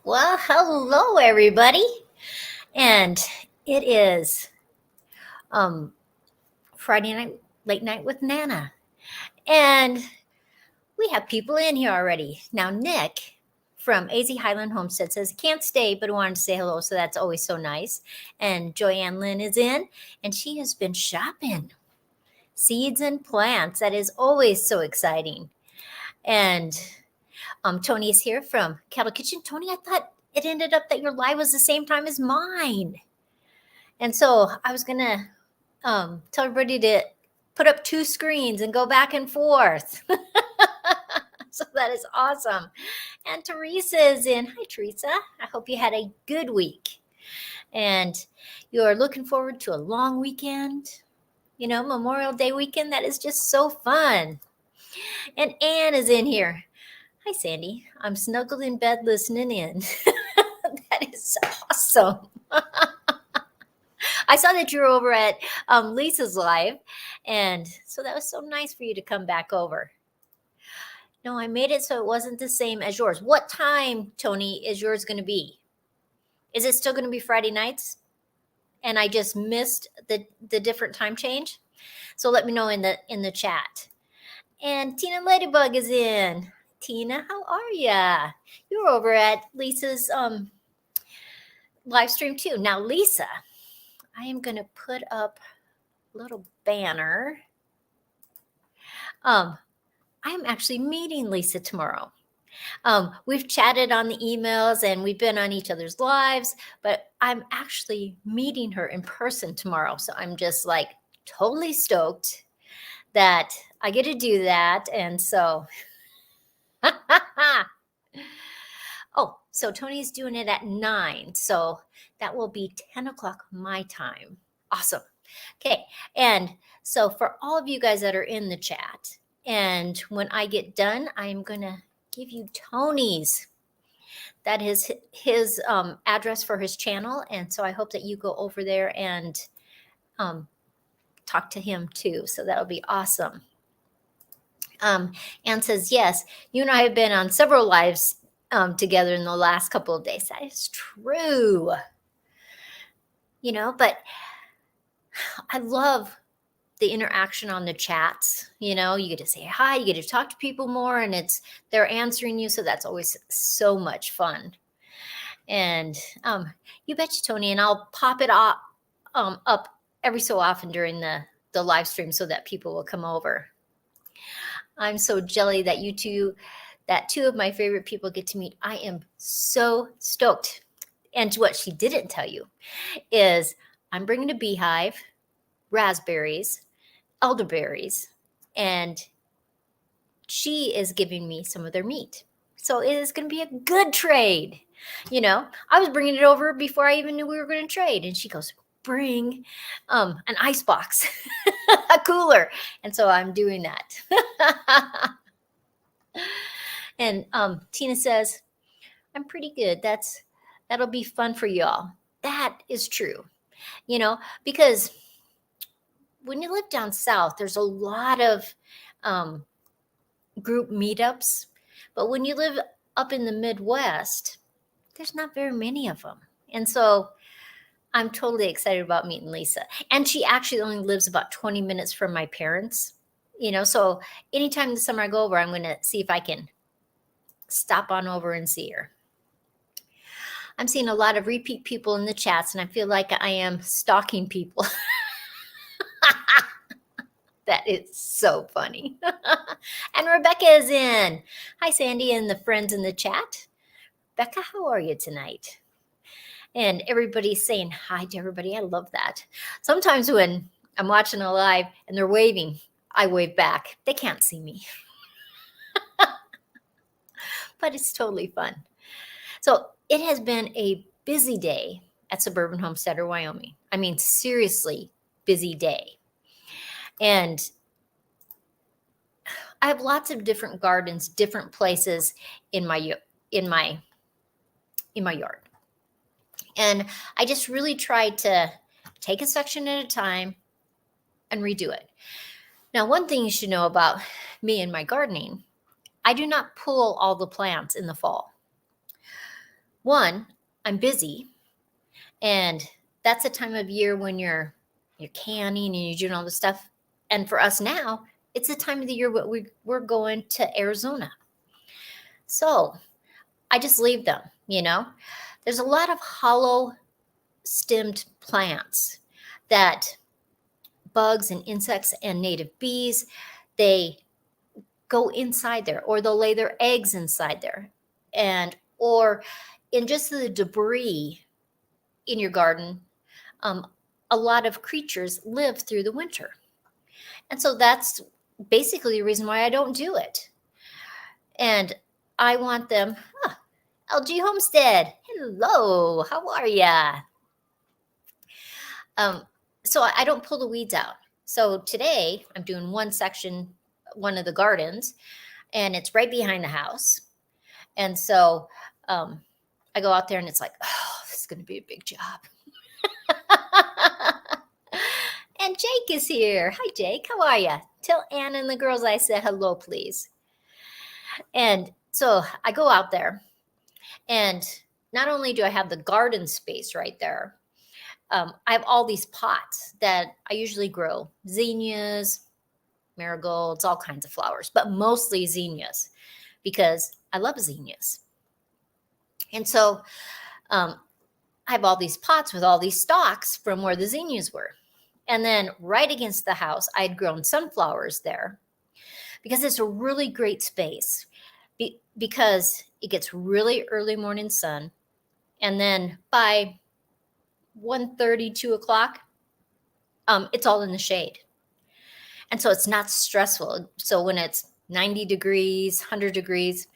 Well, hello everybody. And it is um Friday night, late night with Nana. And we have people in here already. Now Nick from AZ Highland Homestead says he can't stay, but wanted to say hello, so that's always so nice. And Joanne Lynn is in, and she has been shopping seeds and plants. That is always so exciting. And Tony is here from Cattle Kitchen. Tony, I thought it ended up that your live was the same time as mine. And so I was going to tell everybody to put up 2 screens and go back and forth. So that is awesome. And Teresa is in. Hi, Teresa. I hope you had a good week. And you're looking forward to a long weekend, Memorial Day weekend. That is just so fun. And Anne is in here. Hi, Sandy. I'm snuggled in bed listening in. That is awesome. I saw that you were over at Lisa's live, and so that was so nice for you to come back over. No, I made it so it wasn't the same as yours. What time, Tony, is yours going to be? Is it still going to be Friday nights? And I just missed the different time change? So let me know in the chat. And Tina Ladybug is in. Tina, how are ya? You're over at Lisa's live stream too. Now, Lisa, I am going to put up a little banner. I'm actually meeting Lisa tomorrow. We've chatted on the emails and we've been on each other's lives, but I'm actually meeting her in person tomorrow. So I'm just like totally stoked that I get to do that. And so, oh, so Tony's doing it at 9. So that will be 10 o'clock my time. Awesome. Okay. And so for all of you guys that are in the chat, and when I get done, I'm going to give you Tony's. That is his address for his channel. And so I hope that you go over there and talk to him too. So that'll be awesome. Anne says, yes, you and I have been on several lives together in the last couple of days. That is true. But I love the interaction on the chats. You get to say hi, you get to talk to people more, and they're answering you. So that's always so much fun. And you betcha, Tony, and I'll pop it up every so often during the live stream so that people will come over. I'm so jelly that that 2 of my favorite people get to meet. I am so stoked. And what she didn't tell you is I'm bringing a beehive, raspberries, elderberries, and she is giving me some of their meat. So it is going to be a good trade. I was bringing it over before I even knew we were going to trade. And she goes, bring an ice box, a cooler. And so I'm doing that. And Tina says, I'm pretty good. That'll be fun for y'all. That is true. Because when you live down south, there's a lot of group meetups. But when you live up in the Midwest, there's not very many of them. And so I'm totally excited about meeting Lisa. And she actually only lives about 20 minutes from my parents. So anytime this summer I go over, I'm going to see if I can stop on over and see her. I'm seeing a lot of repeat people in the chats, and I feel like I am stalking people. That is so funny. And Rebecca is in. Hi, Sandy and the friends in the chat. Becca, how are you tonight? And everybody's saying hi to everybody. I love that. Sometimes when I'm watching a live and they're waving, I wave back. They can't see me. But it's totally fun. So it has been a busy day at Suburban Homesteader, Wyoming. I mean, seriously, busy day. And I have lots of different gardens, different places in my yard. And I just really tried to take a section at a time and redo it. Now, one thing you should know about me and my gardening, I do not pull all the plants in the fall. one, I'm busy, and that's a time of year when you're canning and you're doing all this stuff. And for us now, it's the time of the year we're going to Arizona. So I just leave them, There's a lot of hollow stemmed plants that bugs and insects and native bees, they go inside there, or they'll lay their eggs inside there, or in just the debris in your garden. A lot of creatures live through the winter. And so that's basically the reason why I don't do it. And I want them, LG Homestead, hello, how are ya? So I don't pull the weeds out. So today I'm doing one of the gardens, and it's right behind the house. And so I go out there and it's like, oh, this is going to be a big job. And Jake is here. Hi, Jake. How are you? Tell Ann and the girls I said hello, please. And so I go out there, and not only do I have the garden space right there, I have all these pots that I usually grow zinnias, marigolds, all kinds of flowers, but mostly zinnias because I love zinnias. And so I have all these pots with all these stalks from where the zinnias were. And then right against the house, I had grown sunflowers there because it's a really great space because it gets really early morning sun. And then by 1:30, 2 o'clock, it's all in the shade. And so it's not stressful. So when it's 90 degrees, 100 degrees,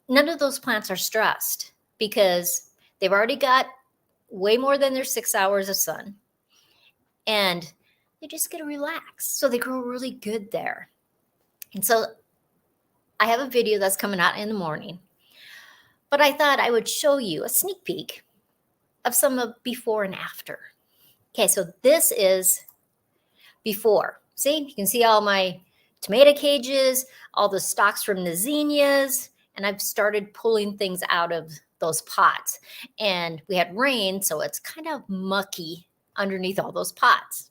none of those plants are stressed because they've already got way more than their 6 hours of sun. And they just get to relax. So they grow really good there. And so I have a video that's coming out in the morning. But I thought I would show you a sneak peek of some of before and after. Okay, so this is before. See, you can see all my tomato cages, all the stalks from the zinnias, and I've started pulling things out of those pots. And we had rain, so it's kind of mucky underneath all those pots.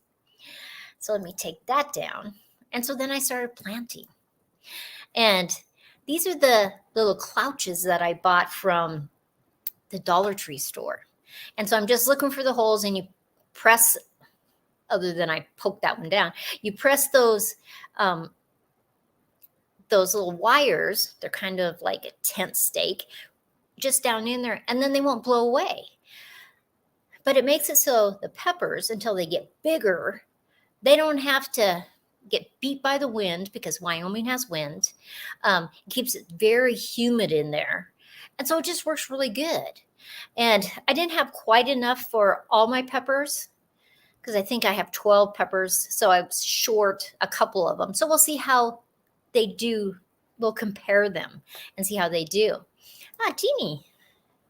So let me take that down. And so then I started planting. And these are the little clouches that I bought from the Dollar Tree store. And so I'm just looking for the holes, and you press, other than I poke that one down, you press those little wires, they're kind of like a tent stake, just down in there, and then they won't blow away. But it makes it so the peppers, until they get bigger, they don't have to get beat by the wind because Wyoming has wind. It keeps it very humid in there. And so it just works really good. And I didn't have quite enough for all my peppers because I think I have 12 peppers. So I was short a couple of them. So we'll see how they do. We'll compare them and see how they do. Teeny,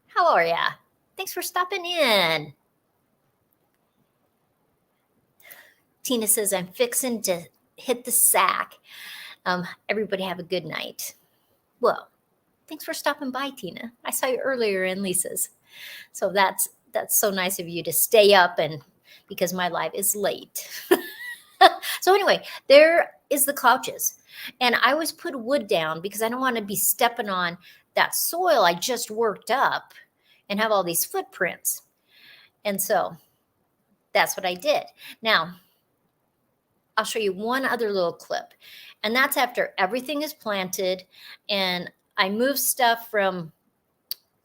how are ya? Thanks for stopping in. Tina says, I'm fixing to hit the sack. Everybody have a good night. Well, thanks for stopping by, Tina. I saw you earlier in Lisa's. So that's so nice of you to stay up, and because my live is late. So anyway, there is the clouches. And I always put wood down because I don't want to be stepping on that soil I just worked up and have all these footprints. And so that's what I did. Now, I'll show you one other little clip. And that's after everything is planted and I move stuff from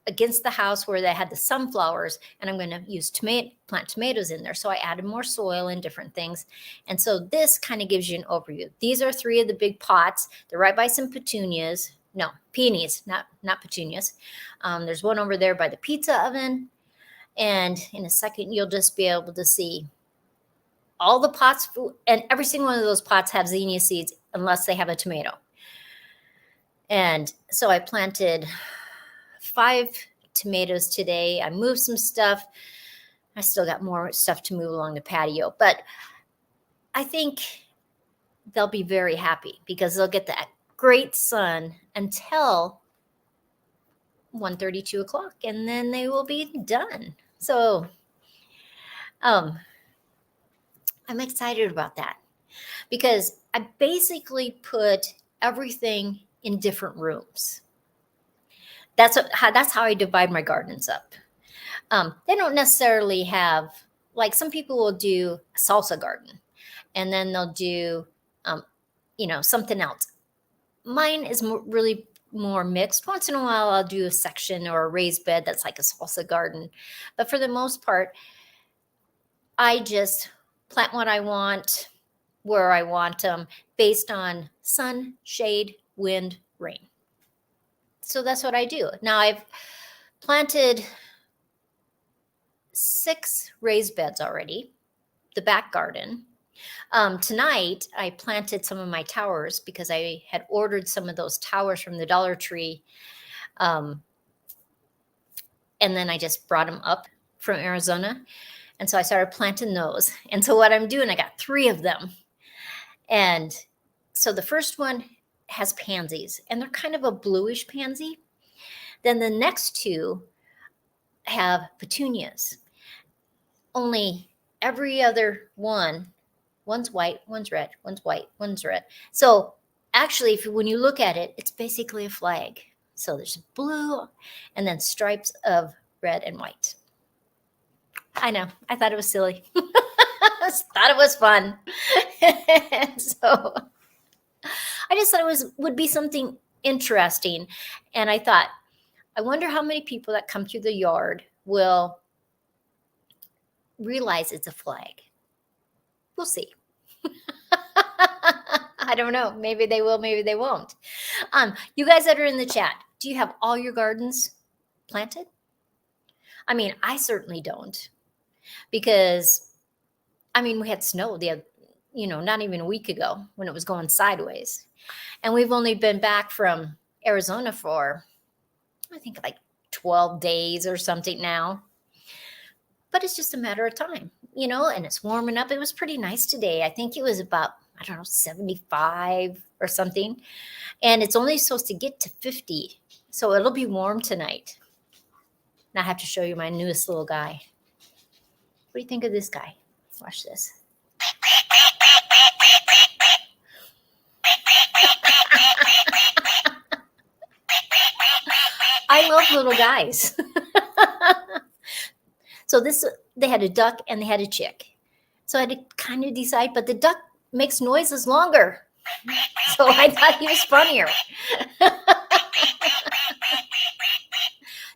against the house where they had the sunflowers, and I'm going to use plant tomatoes in there. So I added more soil and different things. And so this kind of gives you an overview. These are 3 of the big pots. They're right by some petunias. No, peonies, not petunias. There's one over there by the pizza oven. And in a second, you'll just be able to see all the pots, and every single one of those pots have zinnia seeds unless they have a tomato. And so I planted 5 tomatoes today. I moved some stuff. I still got more stuff to move along the patio, but I think they'll be very happy because they'll get that great sun until 1:30, 2 o'clock, and then they will be done. So I'm excited about that because I basically put everything in different rooms. That's how I divide my gardens up. They don't necessarily have, like some people will do a salsa garden and then they'll do, something else. Mine is really more mixed. Once in a while, I'll do a section or a raised bed that's like a salsa garden. But for the most part, I just plant what I want, where I want them, based on sun, shade, wind, rain. So that's what I do. Now I've planted 6 raised beds already, the back garden. Tonight, I planted some of my towers because I had ordered some of those towers from the Dollar Tree. And then I just brought them up from Arizona. And so I started planting those. And so what I'm doing, I got 3 of them. And so the first one has pansies, and they're kind of a bluish pansy. Then the next 2 have petunias. Only every other one's white, one's red, one's white, one's red. So actually, when you look at it, it's basically a flag. So there's blue and then stripes of red and white. I know. I thought it was silly. I thought it was fun. And so I just thought it would be something interesting. And I thought, I wonder how many people that come through the yard will realize it's a flag. We'll see. I don't know. Maybe they will, maybe they won't. You guys that are in the chat, do you have all your gardens planted? I mean, I certainly don't, because we had snow not even a week ago when it was going sideways. And we've only been back from Arizona for, I think, like 12 days or something now. But it's just a matter of time, and it's warming up. It was pretty nice today. I think it was about, 75 or something. And it's only supposed to get to 50. So it'll be warm tonight. Now I have to show you my newest little guy. What do you think of this guy? Watch this. I love little guys. So they had a duck and they had a chick. So I had to kind of decide, but the duck makes noises longer. So I thought he was funnier.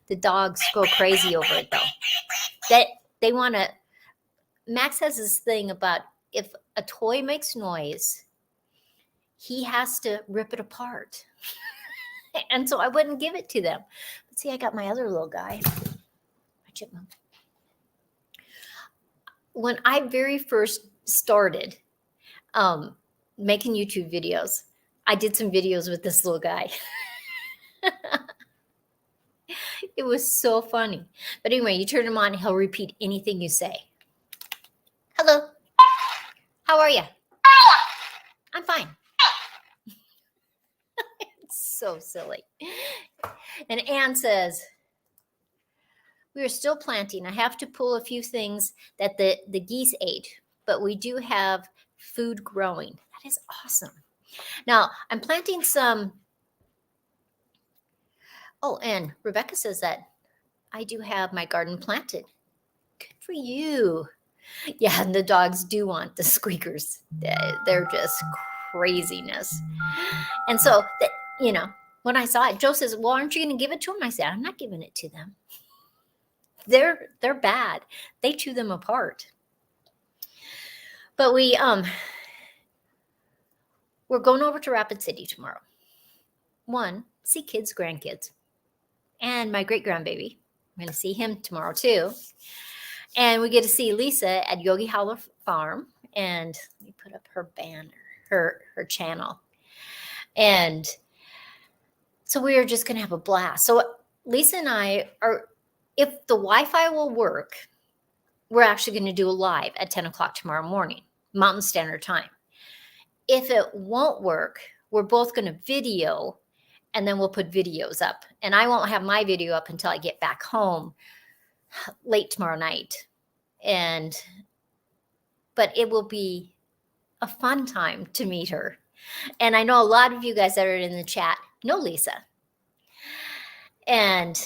The dogs go crazy over it though. They want to, Max has this thing about if a toy makes noise, he has to rip it apart. And so I wouldn't give it to them. But see, I got my other little guy, my chipmunk. When I very first started making YouTube videos, I did some videos with this little guy. It was so funny. But anyway, you turn him on, he'll repeat anything you say. Hello. How are you? I'm fine. It's so silly. And Anne says, we are still planting. I have to pull a few things that the geese ate, but we do have food growing. That is awesome. Now, I'm planting some. Oh, and Rebecca says that I do have my garden planted. Good for you. Yeah, and the dogs do want the squeakers. They're just craziness. And so, when I saw it, Joe says, well, aren't you going to give it to them? I said, I'm not giving it to them. They're bad. They chew them apart. But we're going over to Rapid City tomorrow. 1, see kids, grandkids, and my great-grandbaby. I'm going to see him tomorrow too. And we get to see Lisa at Yogi Hollow Farm. And let me put up her banner, her channel. And so we are just going to have a blast. So Lisa and I are, if the Wi-Fi will work, we're actually going to do a live at 10 o'clock tomorrow morning, Mountain Standard Time. If it won't work, we're both going to video and then we'll put videos up. And I won't have my video up until I get back home late tomorrow night. But it will be a fun time to meet her. And I know a lot of you guys that are in the chat know Lisa. And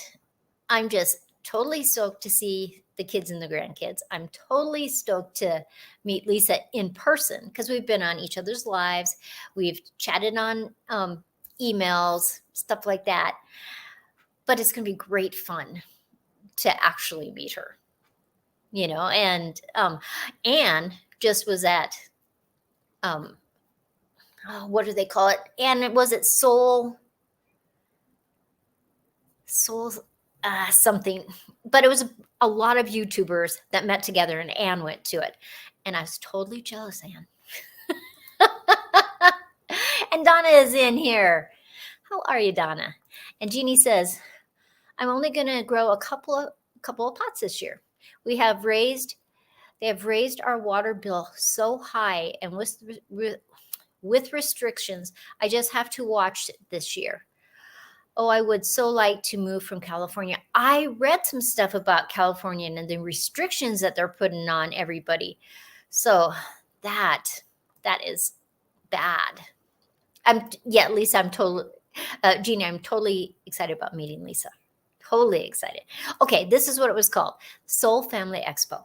I'm just totally stoked to see the kids and the grandkids. I'm totally stoked to meet Lisa in person because we've been on each other's lives. We've chatted on emails, stuff like that. But it's going to be great fun to actually meet her, you know. And Anne just was at, what do they call it? And was it Soul something, but it was a lot of YouTubers that met together, and Anne went to it. And I was totally jealous, Anne. And Donna is in here. How are you, Donna? And Jeannie says, I'm only going to grow a couple of pots this year. They have raised our water bill so high, and with restrictions, I just have to watch it this year. Oh, I would so like to move from California. I read some stuff about California and the restrictions that they're putting on everybody. So that is bad. Lisa, I'm totally, Jeannie, I'm totally excited about meeting Lisa. Totally excited. Okay, this is what it was called, Soul Family Expo.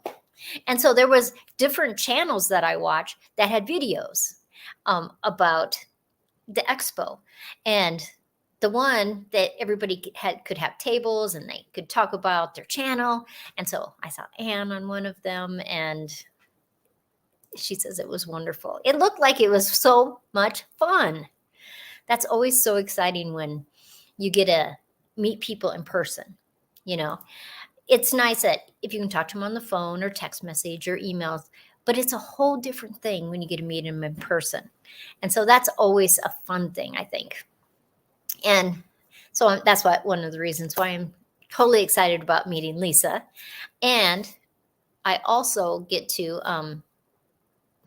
And so there was different channels that I watched that had videos about the expo. And the one that everybody could have tables and they could talk about their channel. And so I saw Anne on one of them, and she says it was wonderful. It looked like it was so much fun. That's always so exciting when you get to meet people in person. You know, it's nice that if you can talk to them on the phone or text message or emails, but it's a whole different thing when you get to meet them in person. And so that's always a fun thing, I think. And so that's one of the reasons why I'm totally excited about meeting Lisa. And I also get to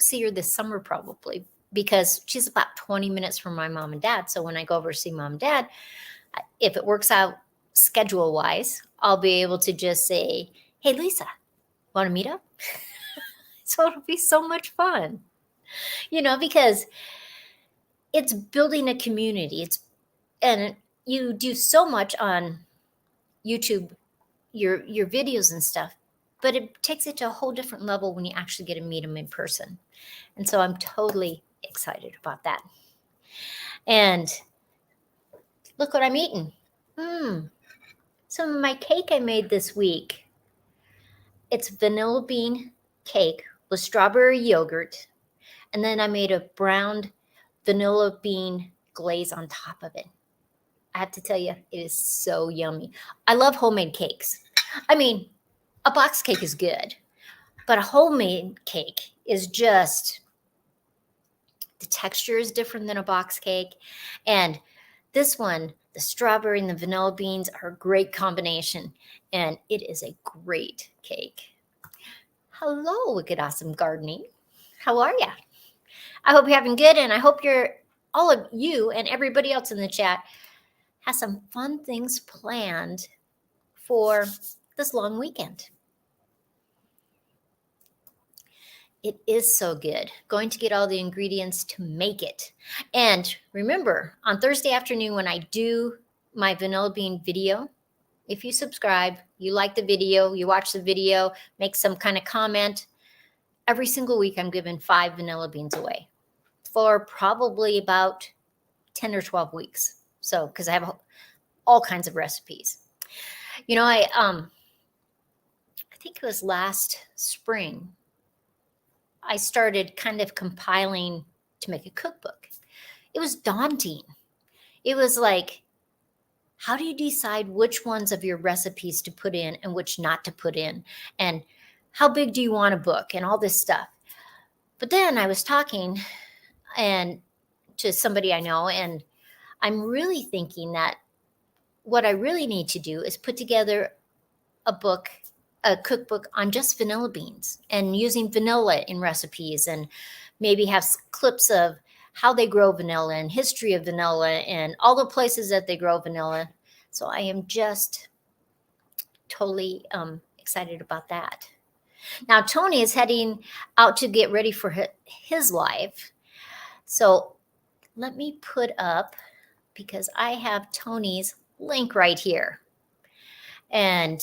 see her this summer probably, because she's about 20 minutes from my mom and dad. So when I go over to see mom and dad, if it works out schedule-wise, I'll be able to just say, hey, Lisa, want to meet up? So it'll be so much fun, you know, because it's building a community. And you do so much on YouTube, your videos and stuff, but it takes it to a whole different level when you actually get to meet them in person. And so I'm totally excited about that. And look what I'm eating. Some of my cake I made this week. It's vanilla bean cake with strawberry yogurt. And then I made a browned vanilla bean glaze on top of it. I have to tell you, it is so yummy. I love homemade cakes. I mean, a box cake is good, but a homemade cake is just, the texture is different than a box cake. And this one, the strawberry and the vanilla beans are a great combination, and it is a great cake. Hello, Wicked Awesome Gardening. How are ya? I hope you're having good, and I hope all of you and everybody else in the chat has some fun things planned for this long weekend. It is so good. Going to get all the ingredients to make it. And remember, on Thursday afternoon when I do my vanilla bean video, if you subscribe, you like the video, you watch the video, make some kind of comment, every single week I'm giving 5 vanilla beans away for probably about 10 or 12 weeks. So, because I have all kinds of recipes. You know, I think it was last spring, I started kind of compiling to make a cookbook. It was daunting. It was like, how do you decide which ones of your recipes to put in and which not to put in? And how big do you want a book and all this stuff? But then I was talking to somebody I know, and I'm really thinking that what I really need to do is put together a cookbook on just vanilla beans and using vanilla in recipes, and maybe have clips of how they grow vanilla and history of vanilla and all the places that they grow vanilla. So I am just totally excited about that. Now, Tony is heading out to get ready for his live. So let me put up, because I have Tony's link right here. And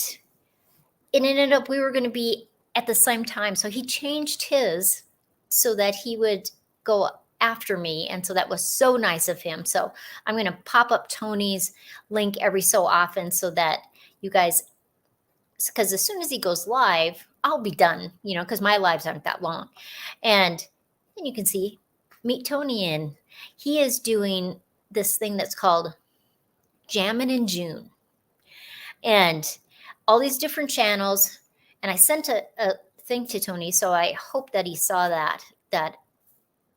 it ended up we were going to be at the same time. So he changed his so that he would go after me. And so that was so nice of him. So I'm going to pop up Tony's link every so often so that you guys, because as soon as he goes live, I'll be done, because my lives aren't that long. And you can see, meet Tony in. He is doing this thing that's called Jammin' in June. And all these different channels. And I sent a thing to Tony, so I hope that he saw that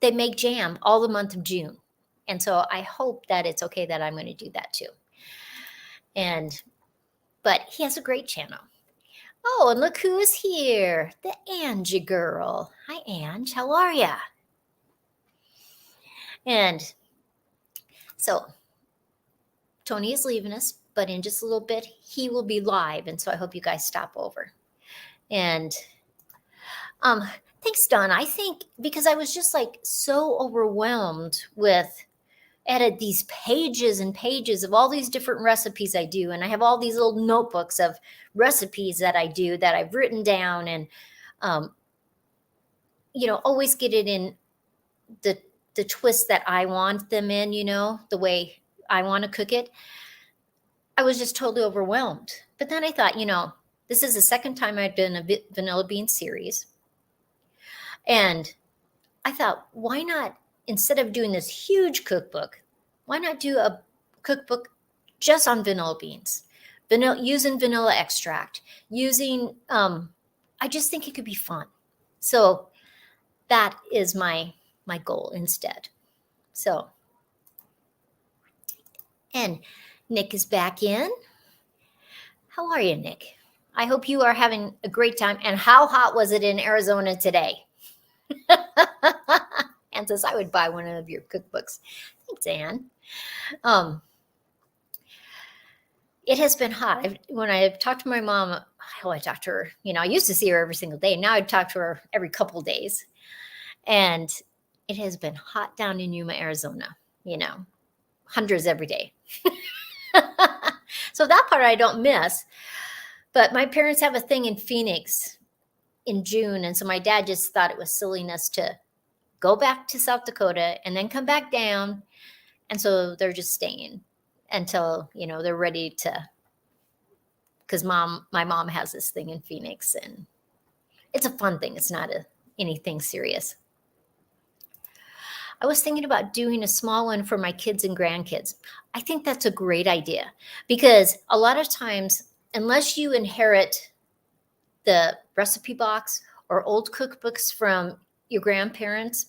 they make jam all the month of June. And so I hope that it's okay that I'm going to do that too. But he has a great channel. Oh, and look who's here. The Angie girl. Hi, Ange. How are ya? And so Tony is leaving us, but in just a little bit, he will be live. And so I hope you guys stop over. And thanks, Don. I think because I was just like so overwhelmed with these pages and pages of all these different recipes I do. And I have all these little notebooks of recipes that I do that I've written down and, always get it in the twist that I want them in, the way I want to cook it. I was just totally overwhelmed. But then I thought, this is the second time I've done a vanilla bean series. And I thought, why not, instead of doing this huge cookbook, why not do a cookbook just on vanilla beans, using vanilla extract, I just think it could be fun. So that is my goal instead. So, and Nick is back in. How are you, Nick? I hope you are having a great time. And how hot was it in Arizona today? Anne says, I would buy one of your cookbooks. Thanks, Anne. It has been hot. When I talked to my mom, I talked to her, I used to see her every single day. Now I talk to her every couple of days. And it has been hot down in Yuma, Arizona, hundreds every day. So that part I don't miss. But my parents have a thing in Phoenix in June. And so my dad just thought it was silliness to go back to South Dakota and then come back down. And so they're just staying until, they're ready to, because my mom has this thing in Phoenix and it's a fun thing. It's not anything serious. I was thinking about doing a small one for my kids and grandkids. I think that's a great idea because a lot of times, unless you inherit the recipe box or old cookbooks from your grandparents,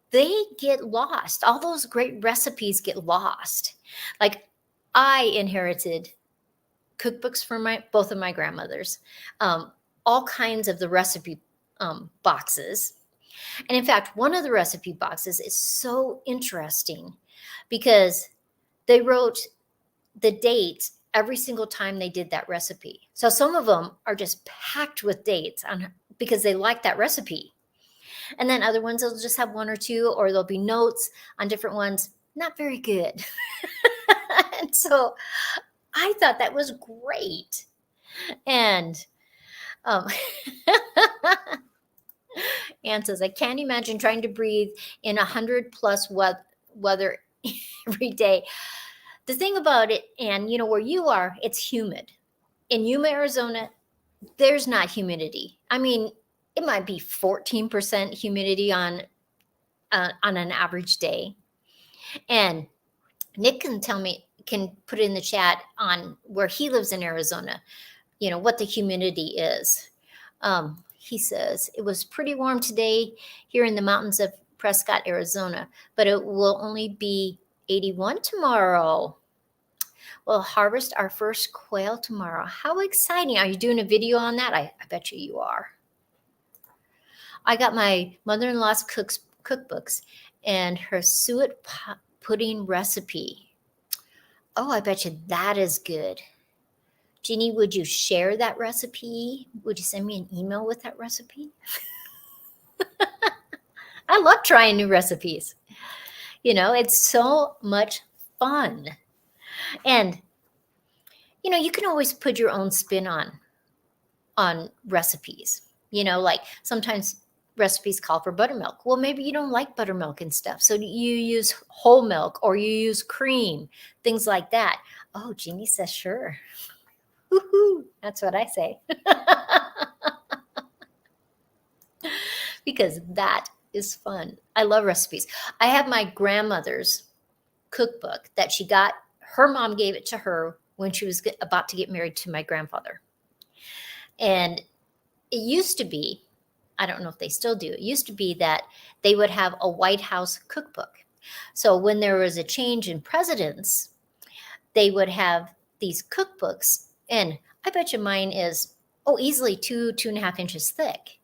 they get lost. All those great recipes get lost. Like I inherited cookbooks from both of my grandmothers, all kinds of the recipe boxes. And in fact, one of the recipe boxes is so interesting because they wrote the date every single time they did that recipe. So some of them are just packed with dates because they like that recipe. And then other ones, they'll just have one or two, or there'll be notes on different ones. Not very good. And so I thought that was great. And Anne says, I can't imagine trying to breathe in 100+ weather every day. The thing about it, Anne, where you are, it's humid. In Yuma, Arizona, there's not humidity. I mean, it might be 14% humidity on an average day. And Nick can put it in the chat on where he lives in Arizona, what the humidity is. He says, it was pretty warm today here in the mountains of Prescott, Arizona, but it will only be 81 tomorrow. We'll harvest our first quail tomorrow. How exciting. Are you doing a video on that? I bet you are. I got my mother-in-law's cookbooks, and her suet pudding recipe. Oh, I bet you that is good. Jeannie, would you share that recipe? Would you send me an email with that recipe? I love trying new recipes. It's so much fun. And, you can always put your own spin on recipes. Like sometimes recipes call for buttermilk. Well, maybe you don't like buttermilk and stuff. So you use whole milk or you use cream, things like that. Oh, Jeannie says, sure. Woo-hoo. That's what I say. Because that is fun. I love recipes. I have my grandmother's cookbook that she got. Her mom gave it to her when she was about to get married to my grandfather. And it used to be, I don't know if they still do, it used to be that they would have a White House cookbook. So when there was a change in presidents, they would have these cookbooks. And I bet you mine is, easily 2.5 inches thick.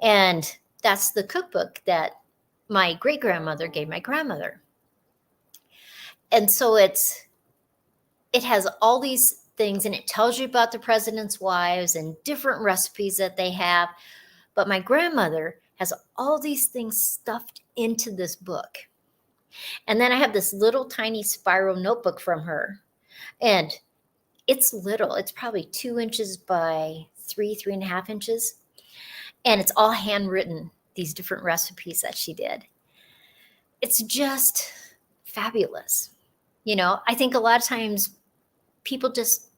And that's the cookbook that my great-grandmother gave my grandmother. And so it has all these things, and it tells you about the president's wives and different recipes that they have. But my grandmother has all these things stuffed into this book. And then I have this little tiny spiral notebook from her. And it's little. It's probably 2 inches by 3.5 inches. And it's all handwritten, these different recipes that she did. It's just fabulous. I think a lot of times people just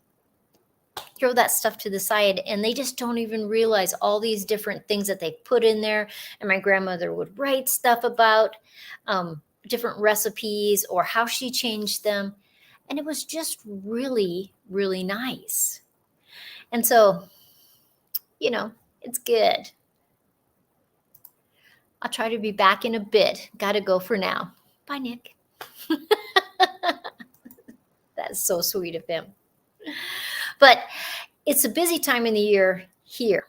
throw that stuff to the side and they just don't even realize all these different things that they put in there. And my grandmother would write stuff about different recipes or how she changed them. And it was just really, really nice. And so, it's good. I'll try to be back in a bit. Got to go for now. Bye, Nick. That's so sweet of him. But it's a busy time in the year here.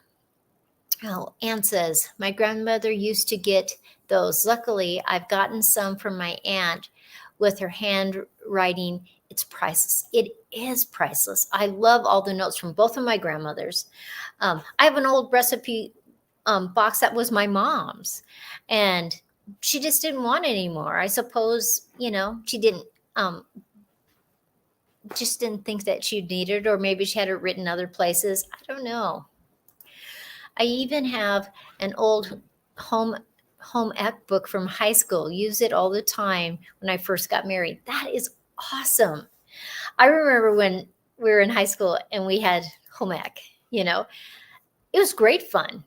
Oh, Anne says, my grandmother used to get those. Luckily, I've gotten some from my aunt with her handwriting. It's priceless. It is priceless. I love all the notes from both of my grandmothers. I have an old recipe box that was my mom's, and she just didn't want it anymore. I suppose, she didn't just didn't think that she needed it, or maybe she had it written other places. I don't know. I even have an old home ec book from high school. Use it all the time when I first got married. That is awesome. I remember when we were in high school and we had home ec, it was great fun.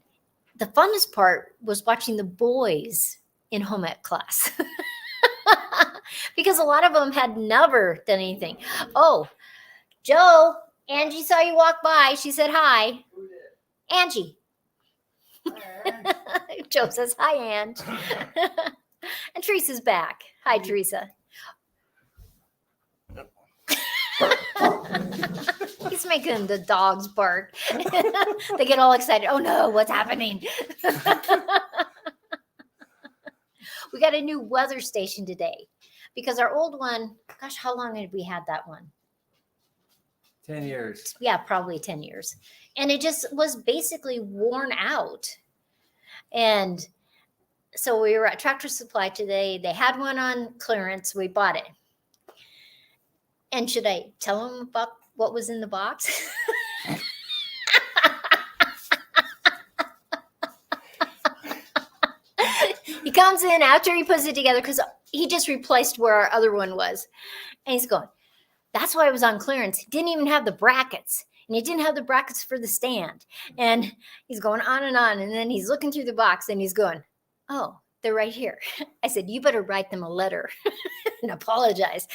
The funnest part was watching the boys in home ec class because a lot of them had never done anything. Oh, Joe, Angie saw you walk by. She said hi. Angie. Joe says hi, Ange. And Teresa's back. Hi, Teresa. He's making the dogs bark. They get all excited. Oh no, what's happening? We got a new weather station today because our old one, gosh, how long had we had that one? 10 years. Yeah, probably 10 years. And it just was basically worn out. And so we were at Tractor Supply today. They had one on clearance. We bought it. And should I tell them about what was in the box? He comes in after he puts it together because he just replaced where our other one was. And he's going, that's why it was on clearance. He didn't even have the brackets. And he didn't have the brackets for the stand. And he's going on. And then he's looking through the box and he's going, oh, they're right here. I said, you better write them a letter and apologize.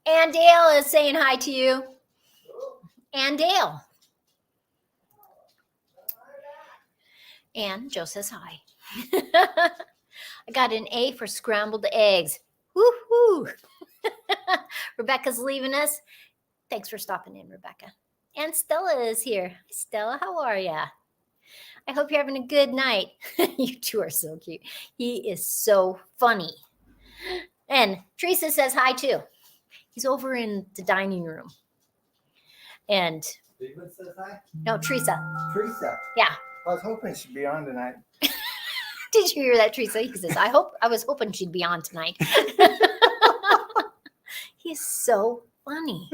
Ann Dale is saying hi to you. Ann Dale. And Joe says hi. I got an A for scrambled eggs. Woo-hoo. Rebecca's leaving us. Thanks for stopping in, Rebecca. And Stella is here. Stella, how are ya? I hope you're having a good night. You two are so cute. He is so funny. And Teresa says hi too. He's over in the dining room. And Stephen says hi. no, Teresa. Teresa. Yeah. I was hoping she'd be on tonight. Did you hear that, Teresa? He says, I was hoping she'd be on tonight. He's so funny.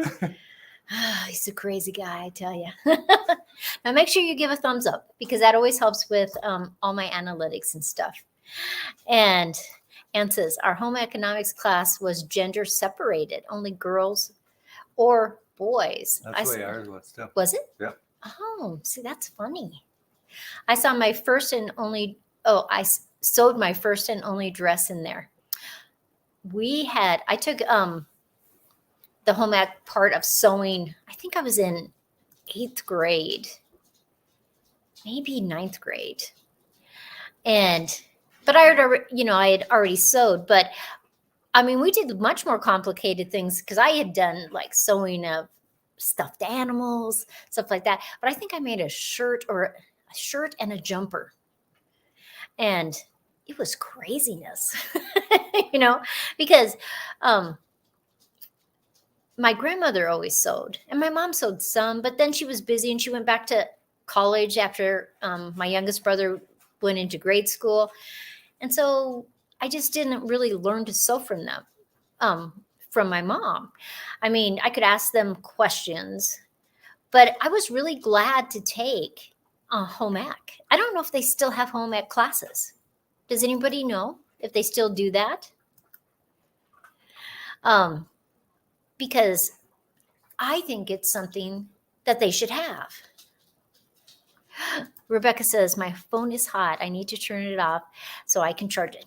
He's a crazy guy, I tell you. Now make sure you give a thumbs up because that always helps with all my analytics and stuff. And Ann says, our home economics class was gender separated, only girls or boys. That's the way ours was too. Was it? Yep. Oh, see, that's funny. I saw my first and only, I sewed my first and only dress in there. I took the home ec part of sewing. I think I was in 8th grade, maybe 9th grade. But I had already sewed, but I mean, we did much more complicated things because I had done like sewing of stuffed animals, stuff like that. But I think I made a shirt and a jumper. And it was craziness, because my grandmother always sewed and my mom sewed some, but then she was busy and she went back to college after my youngest brother went into grade school. And so I just didn't really learn to sew from them, from my mom. I mean, I could ask them questions, but I was really glad to take home ec. I don't know if they still have home ec classes. Does anybody know if they still do that? Because I think it's something that they should have. Rebecca says, my phone is hot. I need to turn it off so I can charge it.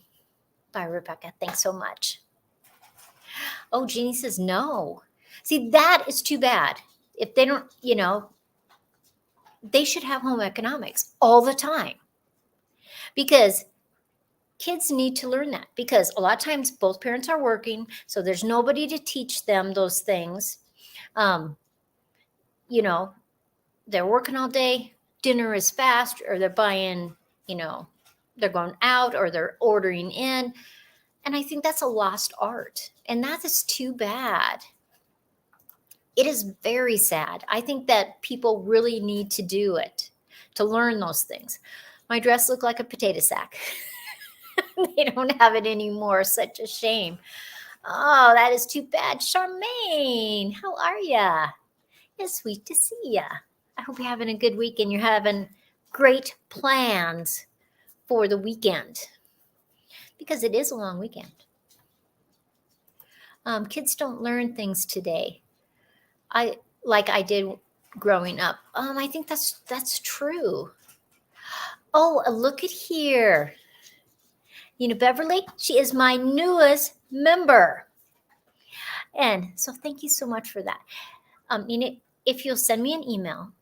Bye, Rebecca. Thanks so much. Oh, Jeannie says no. See, that is too bad. If they don't, they should have home economics all the time because kids need to learn that because a lot of times both parents are working. So there's nobody to teach them those things. They're working all day. Dinner is fast or they're buying, they're going out or they're ordering in. And I think that's a lost art. And that is too bad. It is very sad. I think that people really need to do it, to learn those things. My dress looked like a potato sack. They don't have it anymore. Such a shame. Oh, that is too bad. Charmaine, how are ya? It's sweet to see ya. I hope you're having a good week and you're having great plans for the weekend because it is a long weekend. Kids don't learn things today. Like I did growing up. I think that's true. Oh, look at here. Beverly, she is my newest member. And so thank you so much for that. If you'll send me an email,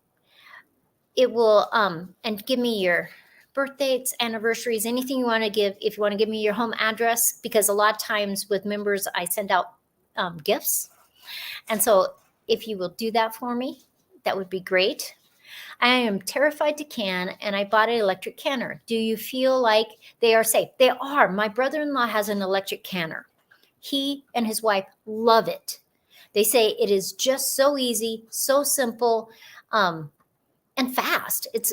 it will, and give me your birthdays, anniversaries, anything you want to give. If you want to give me your home address, because a lot of times with members, I send out gifts. And so if you will do that for me, that would be great. I am terrified to can, and I bought an electric canner. Do you feel like they are safe? They are. My brother-in-law has an electric canner. He and his wife love it. They say it is just so easy, so simple, and fast. It's,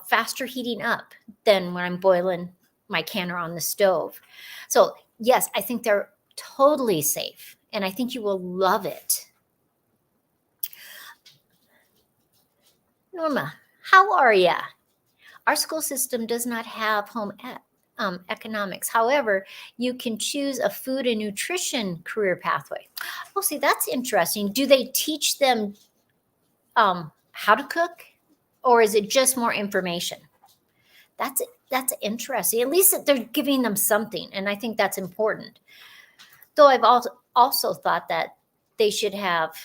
faster heating up than when I'm boiling my canner on the stove. So yes, I think they're totally safe, and I think you will love it. Norma, how are ya? Our school system does not have home economics. However, you can choose a food and nutrition career pathway. Oh, see, that's interesting. Do they teach them how to cook, or is it just more information? That's interesting. At least they're giving them something, and I think that's important. Though I've also thought that they should have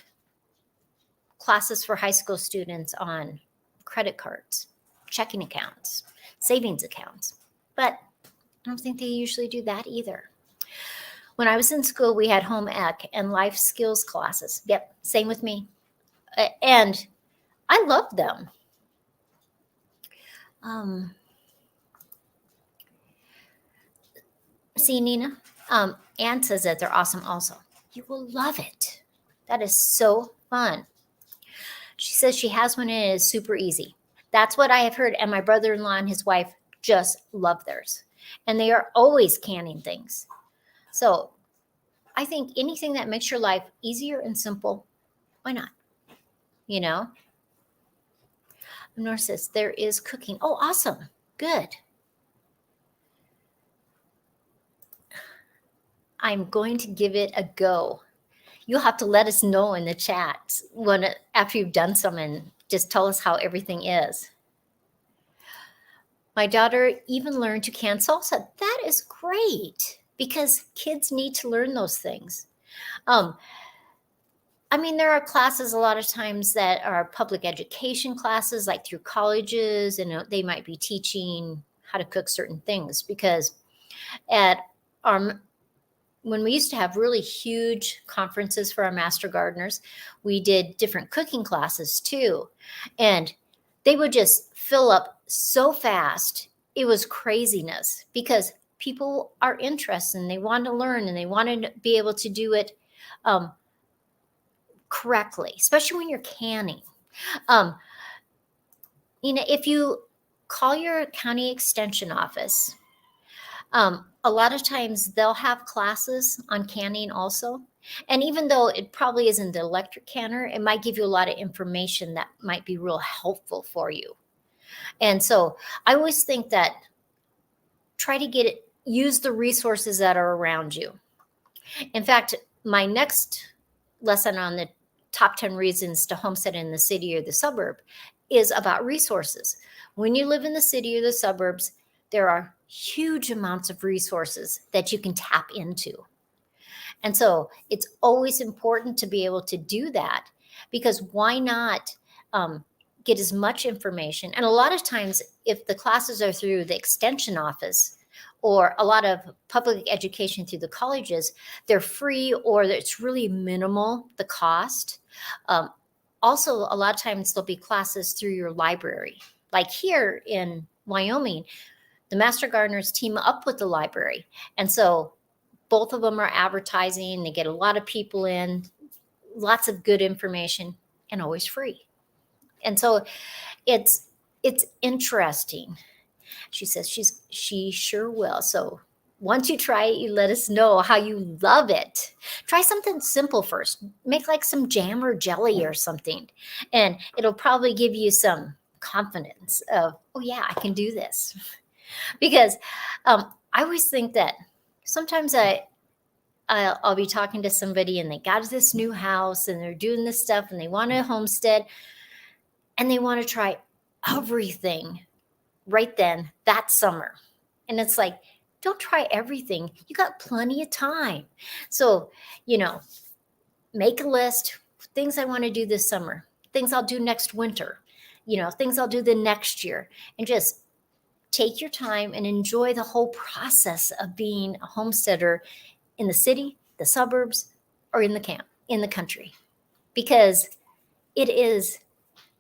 classes for high school students on credit cards, checking accounts, savings accounts. But I don't think they usually do that either. When I was in school, we had home ec and life skills classes. Yep, same with me. And I loved them. See, Nina, Anne says that they're awesome also. You will love it. That is so fun. She says she has one and it is super easy. That's what I have heard. And my brother-in-law and his wife just love theirs. And they are always canning things. So I think anything that makes your life easier and simple, why not? You know? Nora says there is cooking. Oh, awesome. Good. I'm going to give it a go. You'll have to let us know in the chat after you've done some and just tell us how everything is. My daughter even learned to can salsa. That is great because kids need to learn those things. I mean, there are classes a lot of times that are public education classes, like through colleges, and they might be teaching how to cook certain things because when we used to have really huge conferences for our master gardeners, we did different cooking classes too. And they would just fill up so fast. It was craziness because people are interested and they want to learn and they want to be able to do it correctly, especially when you're canning. If you call your county extension office, a lot of times they'll have classes on canning also. And even though it probably isn't the electric canner, it might give you a lot of information that might be real helpful for you. And so I always think that try to use the resources that are around you. In fact, my next lesson on the top 10 reasons to homestead in the city or the suburb is about resources. When you live in the city or the suburbs, there are huge amounts of resources that you can tap into. And so it's always important to be able to do that because why not get as much information? And a lot of times, if the classes are through the extension office or a lot of public education through the colleges, they're free or it's really minimal, the cost. Also, a lot of times there'll be classes through your library. Like here in Wyoming, the Master Gardeners team up with the library. And so both of them are advertising. They get a lot of people in, lots of good information, and always free. And so it's interesting. She says she sure will. So once you try it, you let us know how you love it. Try something simple first. Make like some jam or jelly or something. And it'll probably give you some confidence of, oh yeah, I can do this. Because I always think that sometimes I'll be talking to somebody and they got this new house and they're doing this stuff and they want to homestead and they want to try everything right then that summer. And it's like, don't try everything. You got plenty of time. So, make a list, things I want to do this summer, things I'll do next winter, things I'll do the next year, and just take your time and enjoy the whole process of being a homesteader in the city, the suburbs, or in the country, because it is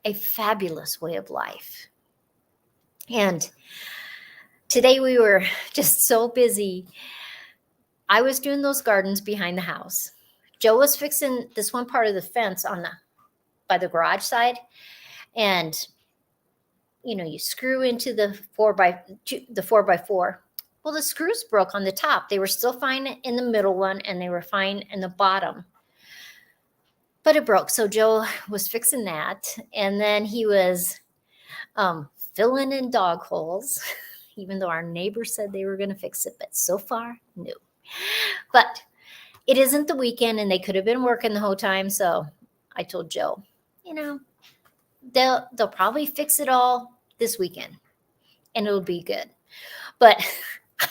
a fabulous way of life. And today we were just so busy. I was doing those gardens behind the house. Joe was fixing this one part of the fence by the garage side, and you screw into the 4x4. Well, the screws broke on the top. They were still fine in the middle one, and they were fine in the bottom. But it broke. So Joe was fixing that, and then he was filling in dog holes, even though our neighbor said they were going to fix it. But so far, no. But it isn't the weekend, and they could have been working the whole time. So I told Joe, they'll probably fix it all this weekend and it'll be good. But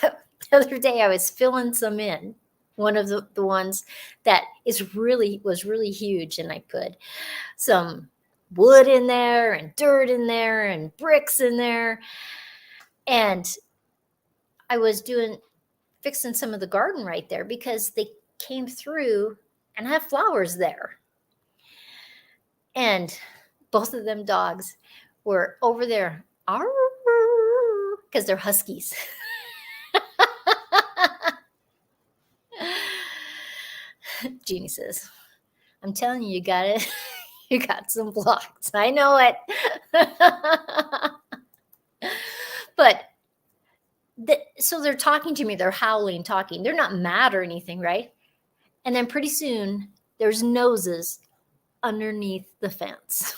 the other day I was filling some in, one of the ones that was really huge, and I put some wood in there and dirt in there and bricks in there, and I was fixing some of the garden right there because they came through and have flowers there. And both of them dogs were over there because they're huskies. Jeannie says, I'm telling you, you got it. You got some blocks. I know it. But so they're talking to me. They're howling, talking. They're not mad or anything, right? And then pretty soon there's noses underneath the fence.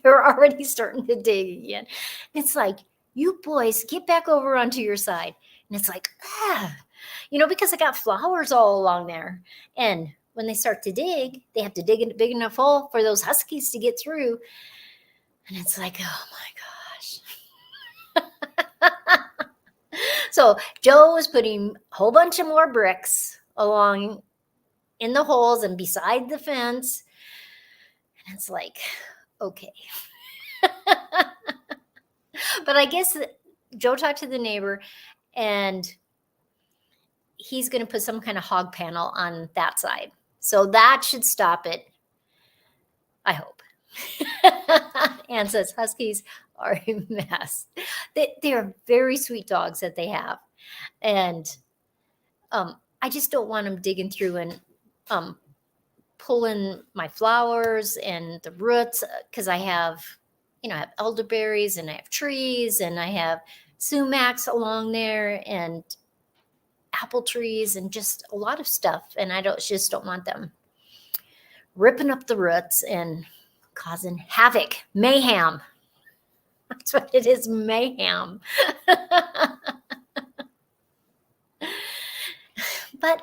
They're already starting to dig again. It's like, you boys, get back over onto your side. And it's like, because I got flowers all along there. And when they start to dig, they have to dig in a big enough hole for those huskies to get through. And it's like, oh my gosh. So Joe was putting a whole bunch of more bricks along in the holes and beside the fence. And it's like, okay. But I guess Joe talked to the neighbor, and he's going to put some kind of hog panel on that side. So that should stop it, I hope. Ann says huskies are a mess. They are very sweet dogs that they have. And I just don't want them digging through and pulling my flowers and the roots, because I have elderberries and I have trees and I have sumacs along there and apple trees and just a lot of stuff. And I just don't want them ripping up the roots and causing havoc, mayhem. That's what it is, mayhem. But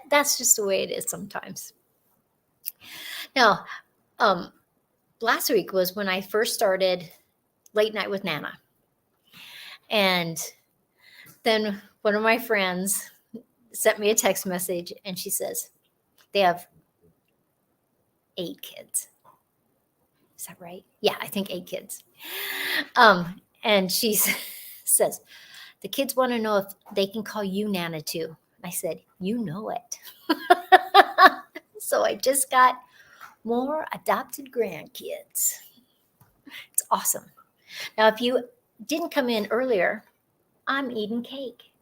that's just the way it is sometimes. Now, last week was when I first started Late Night with Nana. And then one of my friends sent me a text message, and she says, they have 8 kids. Is that right? Yeah, I think 8 kids. And she says, the kids want to know if they can call you Nana too. I said, you know it. So I just got more adopted grandkids. It's awesome. Now, if you didn't come in earlier, I'm eating cake.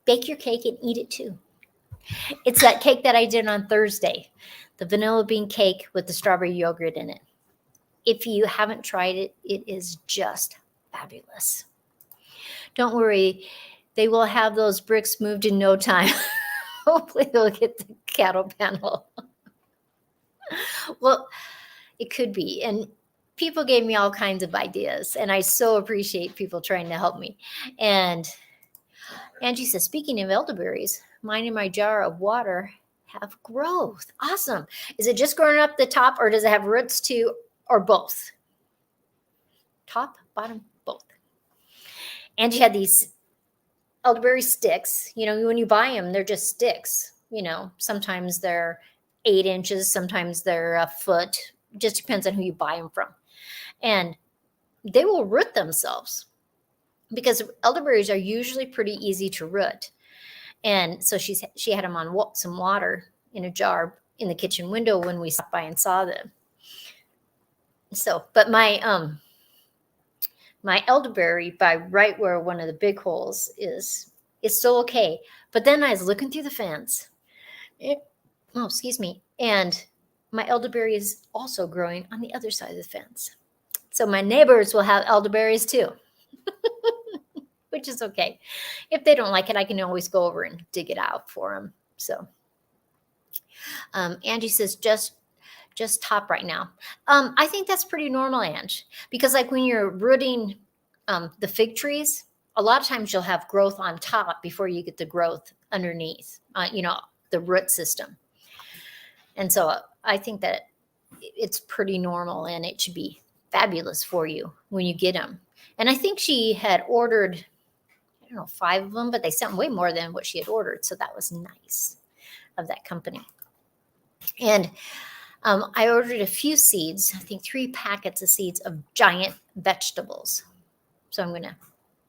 Bake your cake and eat it too. It's that cake that I did on Thursday, the vanilla bean cake with the strawberry yogurt in it. If you haven't tried it, it is just fabulous. Don't worry, they will have those bricks moved in no time. Hopefully they'll get the cattle panel. Well, it could be. And people gave me all kinds of ideas, and I so appreciate people trying to help me. And Angie says, speaking of elderberries, mine in my jar of water have growth. Awesome. Is it just growing up the top, or does it have roots too, or both? Top, bottom, both. Angie had these elderberry sticks. When you buy them, they're just sticks. Sometimes they're 8 inches, sometimes they're a foot. Just depends on who you buy them from. And they will root themselves, because elderberries are usually pretty easy to root. And so she had them on some water in a jar in the kitchen window when we stopped by and saw them. So, but my elderberry, by right where one of the big holes is still okay. But then I was looking through the fence. Excuse me. And my elderberry is also growing on the other side of the fence. So my neighbors will have elderberries too, which is okay. If they don't like it, I can always go over and dig it out for them. So Angie says, just top right now. I think that's pretty normal, Ange, because like when you're rooting the fig trees, a lot of times you'll have growth on top before you get the growth underneath, the root system. And so I think that it's pretty normal, and it should be fabulous for you when you get them. And I think she had ordered, 5 of them, but they sent way more than what she had ordered. So that was nice of that company. And I ordered a few seeds, I think 3 packets of seeds of giant vegetables. So I'm going to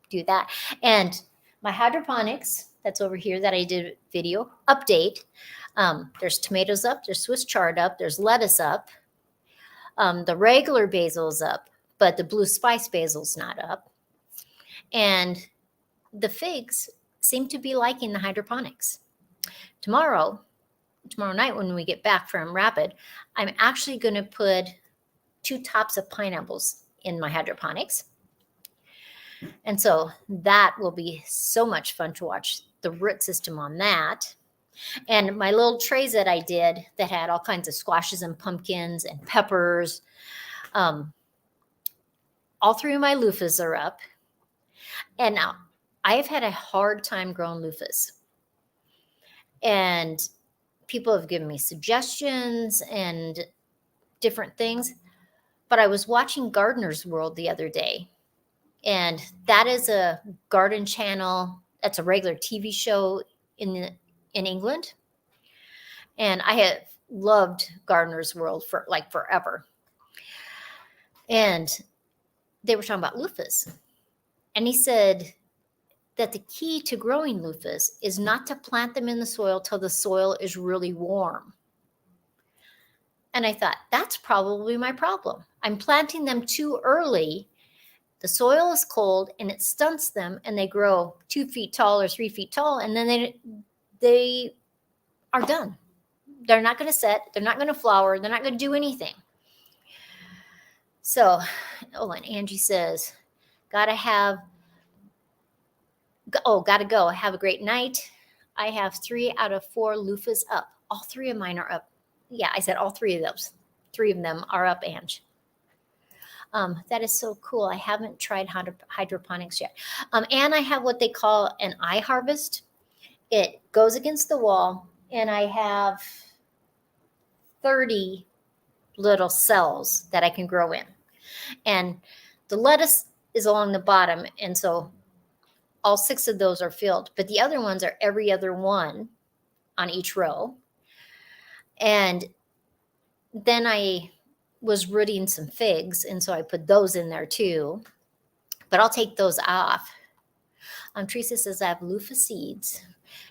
do that. And my hydroponics, that's over here that I did video update. There's tomatoes up, there's Swiss chard up, there's lettuce up. The regular basil's up, but the blue spice basil's not up. And the figs seem to be liking the hydroponics. Tomorrow night when we get back from Rapid, I'm actually going to put 2 tops of pineapples in my hydroponics. And so that will be so much fun to watch the root system on that. And my little trays that I did that had all kinds of squashes and pumpkins and peppers. All 3 of my loofahs are up. And now I've had a hard time growing loofahs. And people have given me suggestions and different things. But I was watching Gardener's World the other day. And that is a garden channel. That's a regular TV show in England. And I have loved Gardener's World for like forever. And they were talking about loofahs. And he said that the key to growing loofahs is not to plant them in the soil till the soil is really warm. And I thought, that's probably my problem. I'm planting them too early. The soil is cold and it stunts them and they grow 2 feet tall or 3 feet tall. And then they are done. They're not going to set. They're not going to flower. They're not going to do anything. So, and Angie says, gotta go. Have a great night. I have 3 out of 4 loofahs up. All 3 of mine are up. Yeah, I said all 3 of those. 3 of them are up, Ange. That is so cool. I haven't tried hydroponics yet. And I have what they call an eye harvest. It goes against the wall, and I have 30 little cells that I can grow in. And the lettuce is along the bottom, and so all 6 of those are filled. But the other ones are every other one on each row. And then I was rooting some figs, and so I put those in there too. But I'll take those off. Teresa says, I have loofah seeds.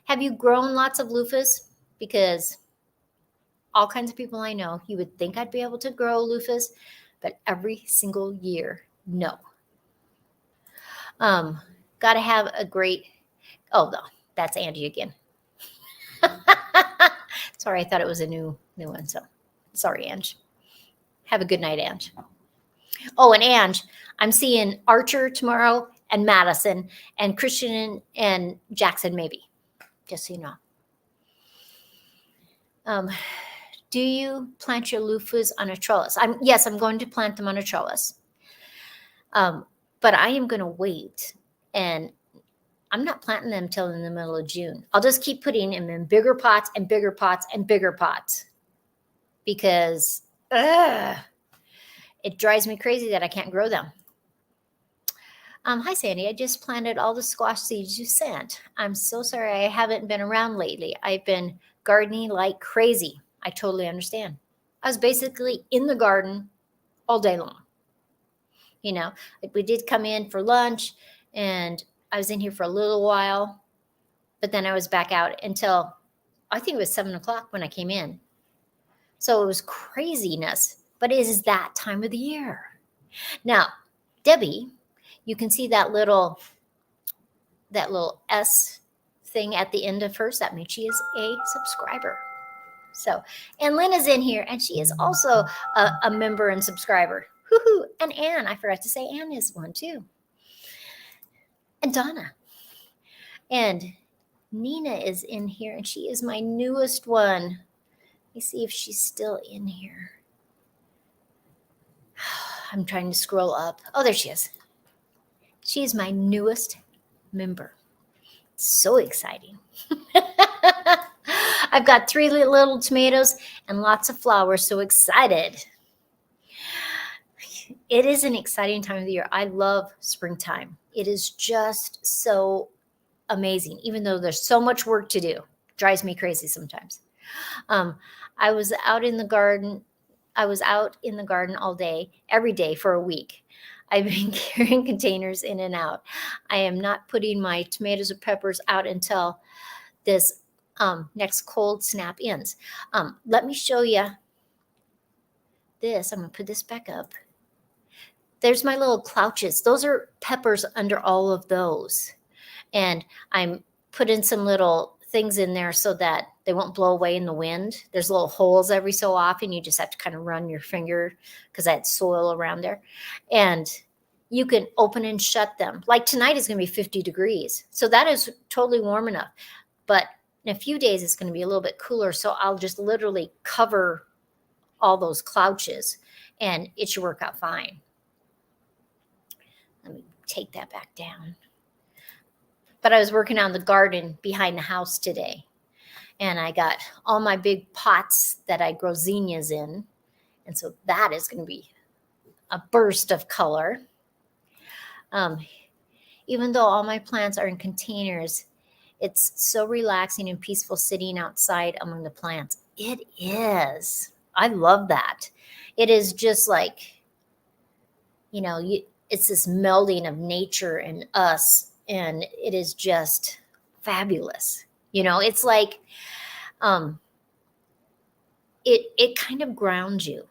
Have you grown lots of loofahs? Because all kinds of people I know, you would think I'd be able to grow loofahs, but every single year, no. Got to have a great, no, that's Angie again. Sorry, I thought it was a new one, so sorry, Ange. Have a good night, Ange. Oh, and Ange, I'm seeing Archer tomorrow and Madison and Christian and Jackson maybe, just so you know. Do you plant your loofahs on a trellis? Yes, I'm going to plant them on a trellis. But I am going to wait, and I'm not planting them till in the middle of June. I'll just keep putting them in bigger pots and bigger pots and bigger pots because it drives me crazy that I can't grow them. Hi, Sandy. I just planted all the squash seeds you sent. I'm so sorry I haven't been around lately. I've been gardening like crazy. I totally understand. I was basically in the garden all day long. You know, we did come in for lunch, and I was in here for a little while, but then I was back out until I think it was 7 o'clock when I came in. So it was craziness, but it is that time of the year. Now, Debbie, you can see that little S thing at the end of hers. That means she is a subscriber. So, and Lynn is in here, and she is also a member and subscriber. Woohoo! And Anne, I forgot to say Anne is one too. And Donna. And Nina is in here, and she is my newest one. Let me see if she's still in here. I'm trying to scroll up. Oh, there she is. She is my newest member. So exciting. I've got 3 little tomatoes and lots of flowers. So excited. It is an exciting time of the year. I love springtime. It is just so amazing, even though there's so much work to do. It drives me crazy sometimes. I was out in the garden. All day, every day for a week. I've been carrying containers in and out. I am not putting my tomatoes or peppers out until this next cold snap ends. Let me show you this. I'm going to put this back up. there's my little clouches. Those are peppers under all of those. And I'm putting some little things in there so that they won't blow away in the wind. There's little holes every so often. You just have to kind of run your finger because I had soil around there. And you can open and shut them. Like tonight is going to be 50 degrees. So that is totally warm enough. But in a few days, it's going to be a little bit cooler. So I'll just literally cover all those clouches and it should work out fine. Let me take that back down. But I was working on the garden behind the house today. And I got all my big pots that I grow zinnias in. And so that is going to be a burst of color. Even though all my plants are in containers, it's so relaxing and peaceful sitting outside among the plants. It is. I love that. It is just like, it's this melding of nature and us. And it is just fabulous. It's like, it kind of grounds you.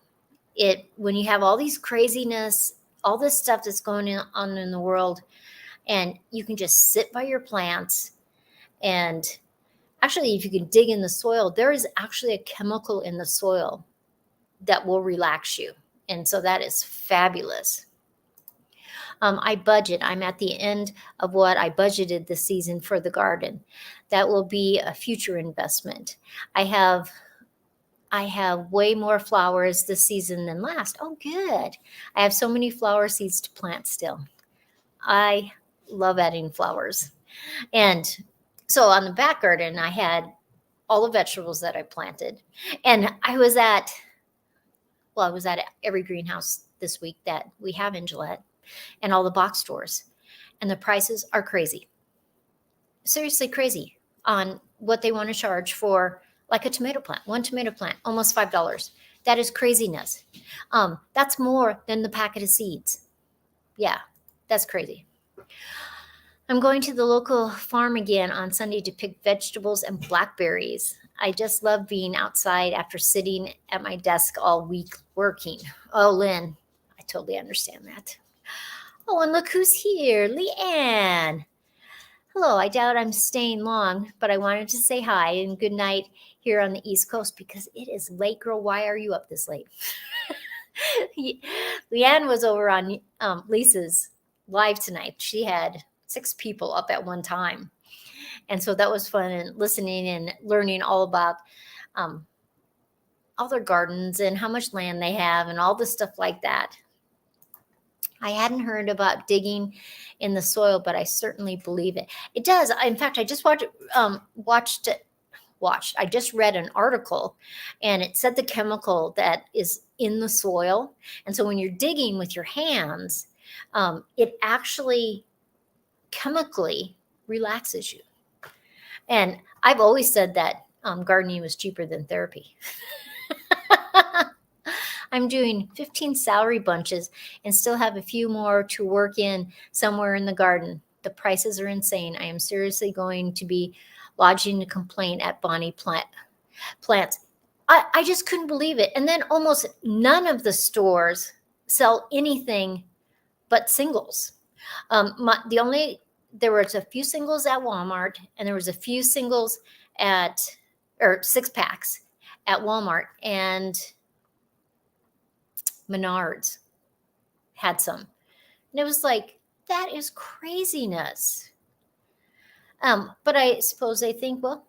When you have all these craziness, all this stuff that's going on in the world, and you can just sit by your plants. And actually, if you can dig in the soil, there is actually a chemical in the soil that will relax you. And so that is fabulous. I budget. I'm at the end of what I budgeted this season for the garden. That will be a future investment. I have way more flowers this season than last. Oh, good. I have so many flower seeds to plant still. I love adding flowers. And so on the back garden, I had all the vegetables that I planted. And I was at every greenhouse this week that we have in Gillette and all the box stores. And the prices are crazy. Seriously crazy on what they want to charge for like a tomato plant. One tomato plant, almost $5. That is craziness. That's more than the packet of seeds. Yeah, that's crazy. I'm going to the local farm again on Sunday to pick vegetables and blackberries. I just love being outside after sitting at my desk all week working. Oh, Lynn, I totally understand that. Oh, and look who's here, Leanne. Hello, I doubt I'm staying long, but I wanted to say hi and good night here on the East Coast because it is late, girl. Why are you up this late? Leanne was over on Lisa's live tonight. She had 6 people up at one time. And so that was fun and listening and learning all about all their gardens and how much land they have and all the stuff like that. I hadn't heard about digging in the soil, but I certainly believe it. It does. In fact, I just I just read an article and it said the chemical that is in the soil. And so when you're digging with your hands, it actually chemically relaxes you. And I've always said that gardening was cheaper than therapy. I'm doing 15 salary bunches and still have a few more to work in somewhere in the garden. The prices are insane. I am seriously going to be lodging a complaint at Bonnie Plants. I just couldn't believe it. And then almost none of the stores sell anything but singles. There was a few singles at Walmart, and there was a few singles or 6-packs at Walmart, and Menards had some. And it was like, that is craziness. But I suppose they think, well,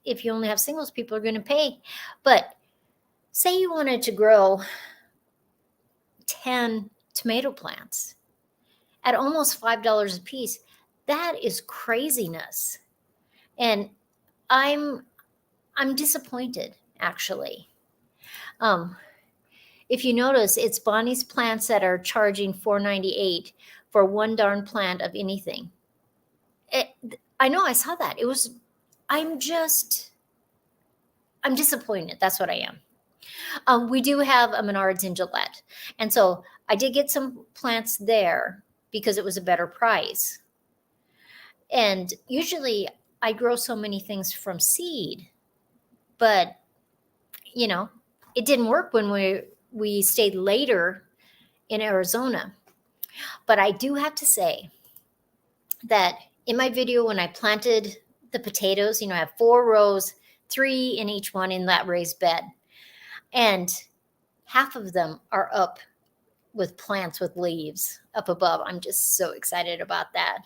if you only have singles, people are going to pay. But say you wanted to grow 10 tomato plants at almost $5 a piece. That is craziness. And I'm disappointed, actually. If you notice, it's Bonnie's plants that are charging $4.98 for one darn plant of anything. I know, I saw that. I'm disappointed. That's what I am. We do have a Menards in Gillette. And so I did get some plants there because it was a better price. And usually I grow so many things from seed, but it didn't work when we stayed later in Arizona. But I do have to say that in my video when I planted the potatoes, I have 4 rows, 3 in each one in that raised bed. And half of them are up with plants with leaves up above. I'm just so excited about that.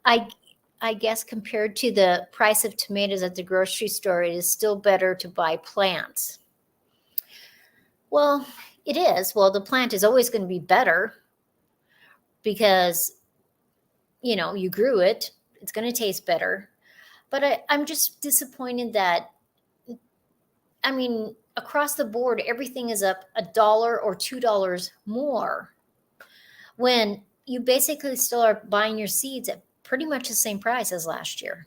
I guess compared to the price of tomatoes at the grocery store, it is still better to buy plants. Well, it is. Well, the plant is always going to be better because, you grew it. It's going to taste better. But I'm just disappointed that, across the board, everything is up $1 or $2 more when you basically still are buying your seeds at pretty much the same price as last year.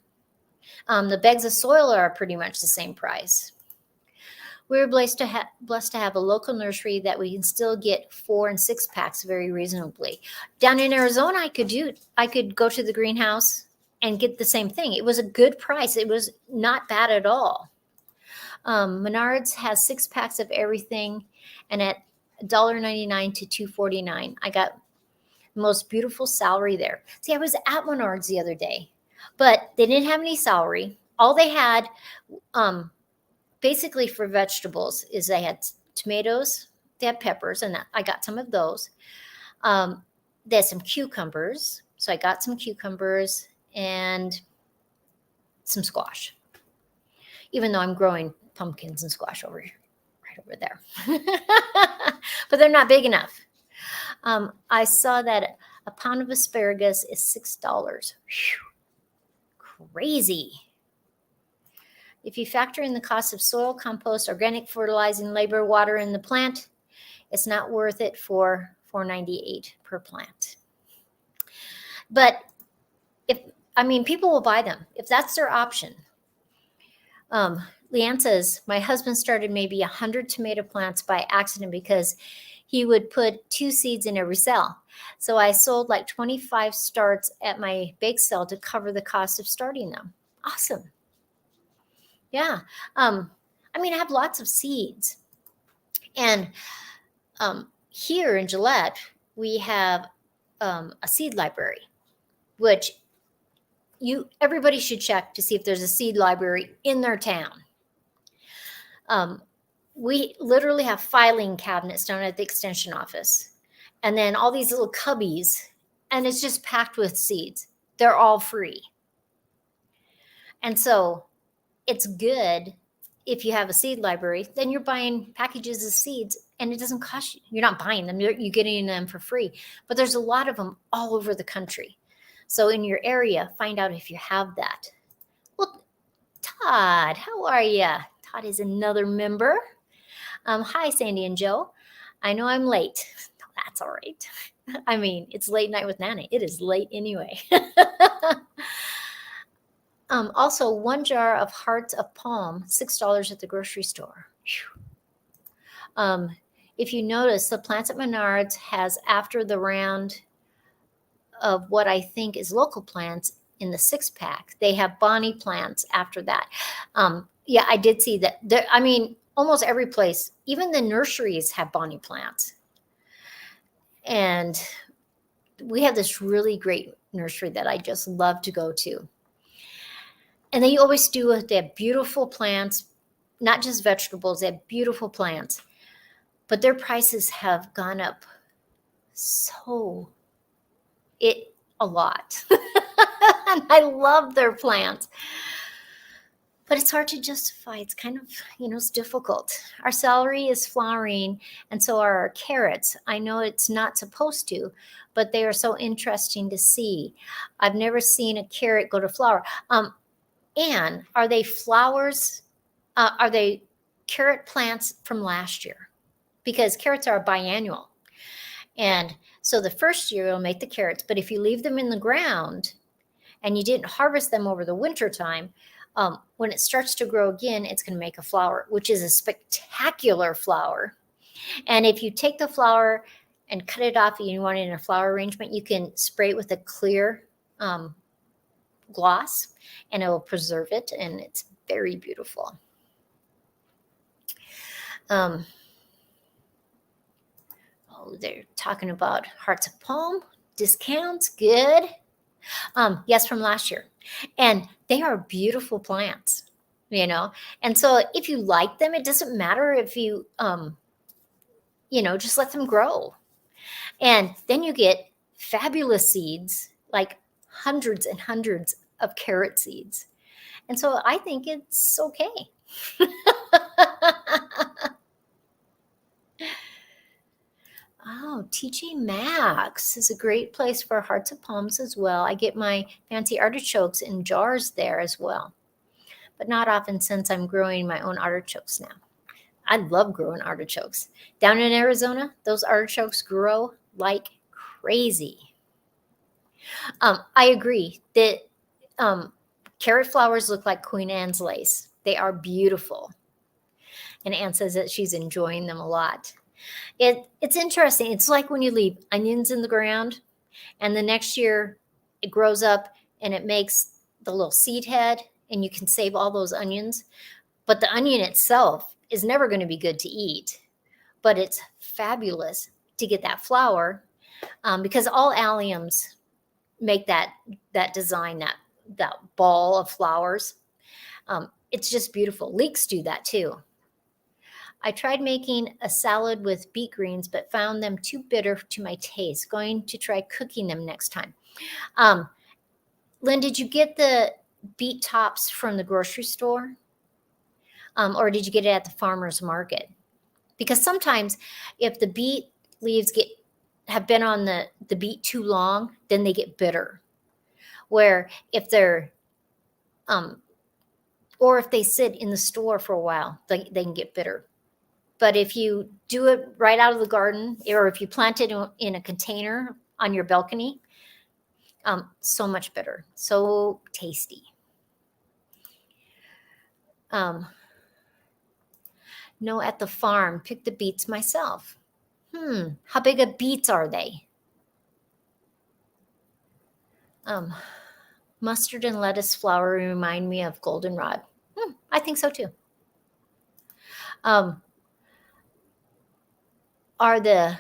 The bags of soil are pretty much the same price. We're blessed to have a local nursery that we can still get 4 and 6 packs very reasonably. Down in Arizona, I could go to the greenhouse and get the same thing. It was a good price. It was not bad at all. Menards has 6 packs of everything, and at $1.99 to $2.49, I got the most beautiful celery there. See, I was at Menards the other day, but they didn't have any celery. All they had, basically for vegetables, is they had tomatoes, they had peppers, and I got some of those. They had some cucumbers, so I got some cucumbers and some squash, even though I'm growing pumpkins and squash right over there. But they're not big enough. I saw that a pound of asparagus is $6. Whew. Crazy. If you factor in the cost of soil, compost, organic fertilizing, labor, water in the plant, it's not worth it for $4.98 per plant. But people will buy them if that's their option. Leanne says, my husband started maybe 100 tomato plants by accident because he would put 2 seeds in every cell. So I sold like 25 starts at my bake sale to cover the cost of starting them. Awesome. Yeah. I have lots of seeds. And here in Gillette, we have a seed library, which everybody should check to see if there's a seed library in their town. We literally have filing cabinets down at the extension office, and then all these little cubbies, and it's just packed with seeds. They're all free. And so it's good if you have a seed library, then you're buying packages of seeds and it doesn't cost you. You're not buying them, you're getting them for free. But there's a lot of them all over the country. So in your area, find out if you have that. Well, Todd, how are you? Todd is another member. Hi, Sandy and Joe. I know I'm late. That's all right. It's late night with Nana. It is late anyway. Also, 1 jar of hearts of palm, $6 at the grocery store. If you notice, the plants at Menards has, after the round of what I think is local plants in the 6-pack, they have Bonnie plants after that. Yeah, I did see that. Almost every place, even the nurseries have Bonnie plants. And we have this really great nursery that I just love to go to. And they always they have beautiful plants, not just vegetables, they have beautiful plants. But their prices have gone up a lot. And I love their plants. But it's hard to justify. It's kind of, it's difficult. Our celery is flowering, and so are our carrots. I know it's not supposed to, but they are so interesting to see. I've never seen a carrot go to flower. And are they flowers? Are they carrot plants from last year? Because carrots are biannual. And so the first year it'll make the carrots, but if you leave them in the ground and you didn't harvest them over the winter time, when it starts to grow again, it's going to make a flower, which is a spectacular flower. And if you take the flower and cut it off and you want it in a flower arrangement, you can spray it with a clear gloss and it will preserve it, and it's very beautiful. Oh, they're talking about hearts of palm discounts. Good. Yes, from last year. And they are beautiful plants, you know. And so if you like them, it doesn't matter if you, just let them grow. And then you get fabulous seeds, like hundreds and hundreds of carrot seeds. And so I think it's okay. Oh, TJ Maxx is a great place for hearts of palms as well. I get my fancy artichokes in jars there as well, but not often since I'm growing my own artichokes now. I love growing artichokes. Down in Arizona, those artichokes grow like crazy. I agree that carrot flowers look like Queen Anne's lace. They are beautiful. And Anne says that she's enjoying them a lot. It's interesting. It's like when you leave onions in the ground and the next year it grows up and it makes the little seed head and you can save all those onions. But the onion itself is never going to be good to eat. But it's fabulous to get that flower because all alliums make that design, that ball of flowers. It's just beautiful. Leeks do that too. I tried making a salad with beet greens, but found them too bitter to my taste. Going to try cooking them next time. Lynn, did you get the beet tops from the grocery store? Or did you get it at the farmer's market? Because sometimes if the beet leaves have been on the beet too long, then they get bitter. Where if they're, or if they sit in the store for a while, they can get bitter. But if you do it right out of the garden, or if you plant it in a container on your balcony, so much better, so tasty. No, at the farm, pick the beets myself. How big of beets are they? Mustard and lettuce flower remind me of goldenrod. I think so too. Those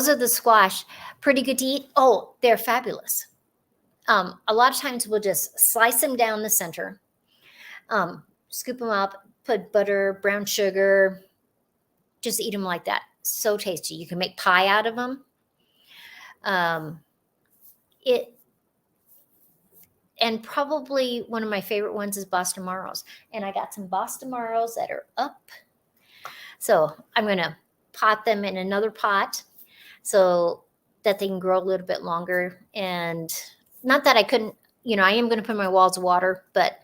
are the squash. Pretty good to eat? Oh, they're fabulous. A lot of times we'll just slice them down the center, scoop them up, put butter, brown sugar, just eat them like that. So tasty. You can make pie out of them. And probably one of my favorite ones is Boston Marrows. And I got some Boston Marrows that are up. So I'm going to pot them in another pot so that they can grow a little bit longer. And not that I couldn't, I am going to put my walls of water, but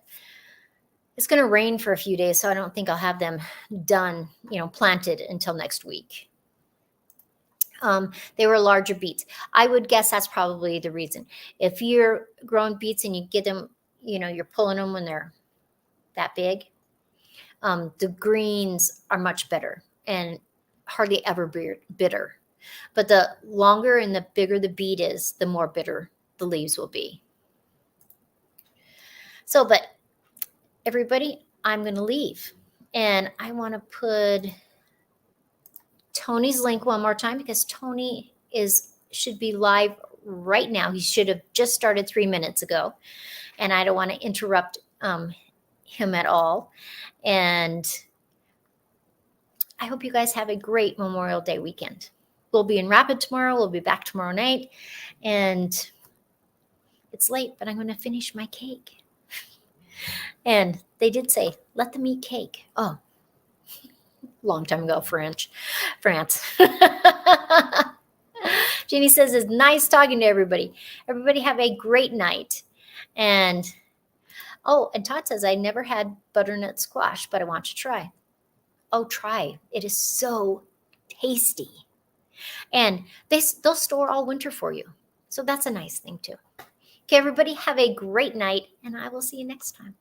it's going to rain for a few days. So I don't think I'll have them done, planted until next week. They were larger beets. I would guess that's probably the reason. If you're growing beets and you get them, you're pulling them when they're that big, the greens are much better and hardly ever bitter. But the longer and the bigger the beet is, the more bitter the leaves will be. So, but everybody, I'm going to leave. And I want to put Tony's link one more time because Tony should be live right now. He should have just started 3 minutes ago. And I don't want to interrupt him at all. And I hope you guys have a great Memorial Day weekend. We'll be in Rapid tomorrow. We'll be back tomorrow night. And it's late, but I'm going to finish my cake. And they did say, let them eat cake. Oh, long time ago, France. Jeannie says, it's nice talking to everybody. Everybody have a great night. And Todd says, I never had butternut squash, but I want to try. Oh, try. It is so tasty. And they'll store all winter for you. So that's a nice thing too. Okay, everybody have a great night, and I will see you next time.